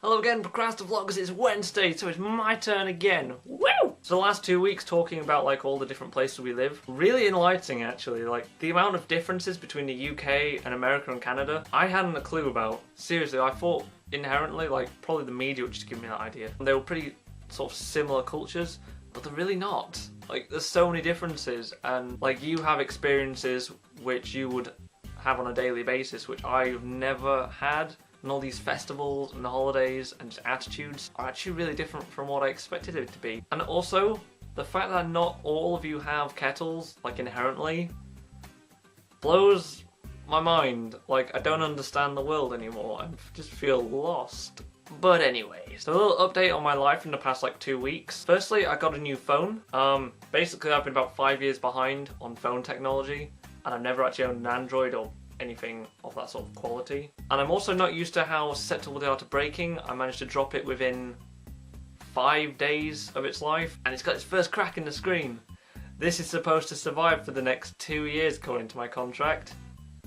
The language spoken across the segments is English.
Hello again, Procrastivlogs, it's Wednesday, so it's my turn again. Woo! So the last 2 weeks talking about like all the different places we live, really enlightening actually, like the amount of differences between the UK and America and Canada, I hadn't a clue about. Seriously, I thought inherently, like probably the media would just give me that idea. They were pretty sort of similar cultures, but they're really not. Like there's so many differences, and like you have experiences which you would have on a daily basis, which I've never had. And all these festivals and holidays and just attitudes are actually really different from what I expected it to be. And also, the fact that not all of you have kettles, like inherently, blows my mind. Like, I don't understand the world anymore. I just feel lost. But anyway, so a little update on my life in the past like 2 weeks. Firstly, I got a new phone. Basically I've been about 5 years behind on phone technology, and I've never actually owned an Android or anything of that sort of quality. And I'm also not used to how susceptible they are to breaking. I managed to drop it within 5 days of its life, and it's got its first crack in the screen. This is supposed to survive for the next 2 years according to my contract.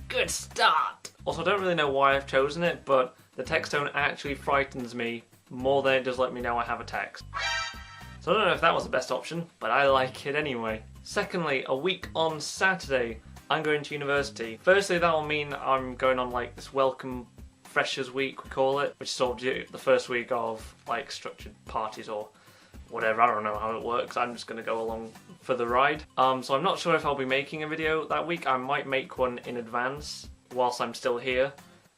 Good start! Also, I don't really know why I've chosen it, but the text tone actually frightens me more than it does let me know I have a text. So I don't know if that was the best option, but I like it anyway. Secondly, a week on Saturday, I'm going to university. Firstly, that will mean I'm going on like this welcome freshers week, we call it, which is sort of the first week of like structured parties or whatever. I don't know how it works. I'm just going to go along for the ride. So I'm not sure if I'll be making a video that week. I might make one in advance whilst I'm still here.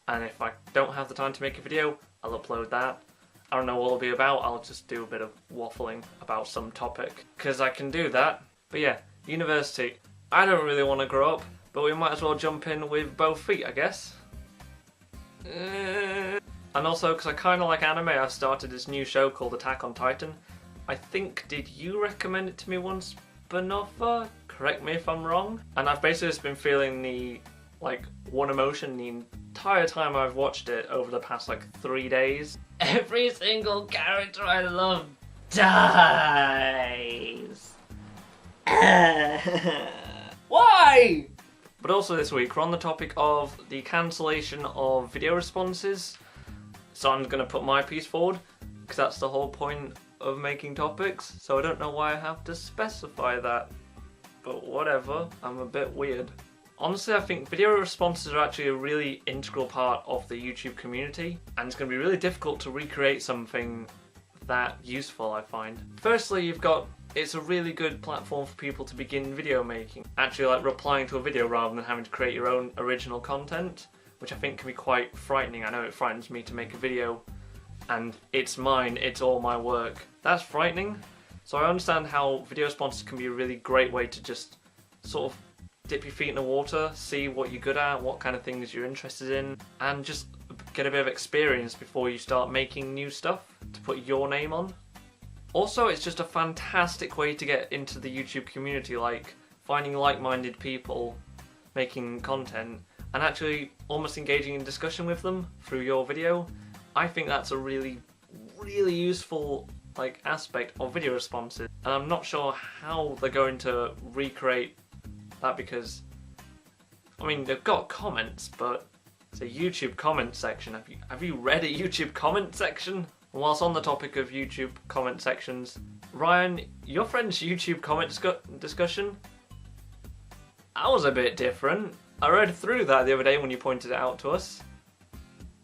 And if I don't have the time to make a video, I'll upload that. I don't know what it'll be about. I'll just do a bit of waffling about some topic, because I can do that. But yeah, university. I don't really want to grow up, but we might as well jump in with both feet, I guess. And also, because I kind of like anime, I've started this new show called Attack on Titan. I think, did you recommend it to me once, Banoffa? Correct me if I'm wrong. And I've basically just been feeling the, like, one emotion the entire time I've watched it over the past, like, 3 days. Every single character I love dies. Why? But also this week, we're on the topic of the cancellation of video responses. So I'm going to put my piece forward, because that's the whole point of making topics. So I don't know why I have to specify that. But whatever, I'm a bit weird. Honestly, I think video responses are actually a really integral part of the YouTube community. And it's going to be really difficult to recreate something that useful, I find. Firstly, it's a really good platform for people to begin video making. Actually, like replying to a video rather than having to create your own original content, which I think can be quite frightening. I know it frightens me to make a video and it's mine, it's all my work. That's frightening. So I understand how video responses can be a really great way to just sort of dip your feet in the water, see what you're good at, what kind of things you're interested in, and just get a bit of experience before you start making new stuff to put your name on. Also, it's just a fantastic way to get into the YouTube community, like finding like-minded people making content and actually almost engaging in discussion with them through your video. I think that's a really, really useful like aspect of video responses, and I'm not sure how they're going to recreate that, because I mean they've got comments, but it's a YouTube comment section. Have you read a YouTube comment section? And whilst on the topic of YouTube comment sections, Ryan, your friend's YouTube comment discussion, that was a bit different. I read through that the other day when you pointed it out to us.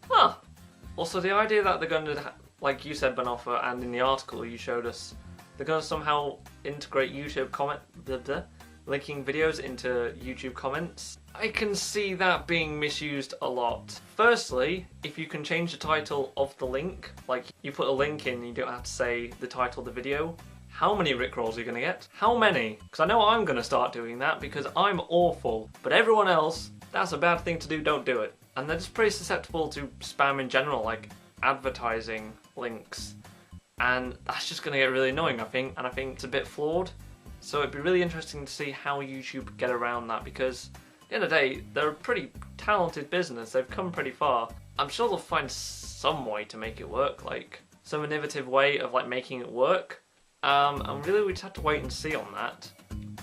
Huh. Also, the idea that they're going to, like you said, Banoffa, and in the article you showed us, they're going to somehow integrate YouTube linking videos into YouTube comments. I can see that being misused a lot. Firstly, if you can change the title of the link, like you put a link in and you don't have to say the title of the video, how many rickrolls are you going to get? How many? Because I know I'm going to start doing that because I'm awful. But everyone else, that's a bad thing to do, don't do it. And they're just pretty susceptible to spam in general, like advertising links. And that's just going to get really annoying, I think, and I think it's a bit flawed. So it'd be really interesting to see how YouTube get around that, because at the end of the day, they're a pretty talented business. They've come pretty far. I'm sure they'll find some way to make it work, like some innovative way of like making it work. And really we just have to wait and see on that.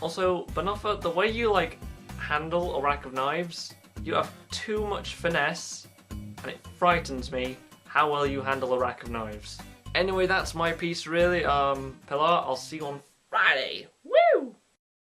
Also, Banoffa, the way you like handle a rack of knives, you have too much finesse, and it frightens me how well you handle a rack of knives. Anyway, that's my piece really. Pilar, I'll see you on Friday. Woo!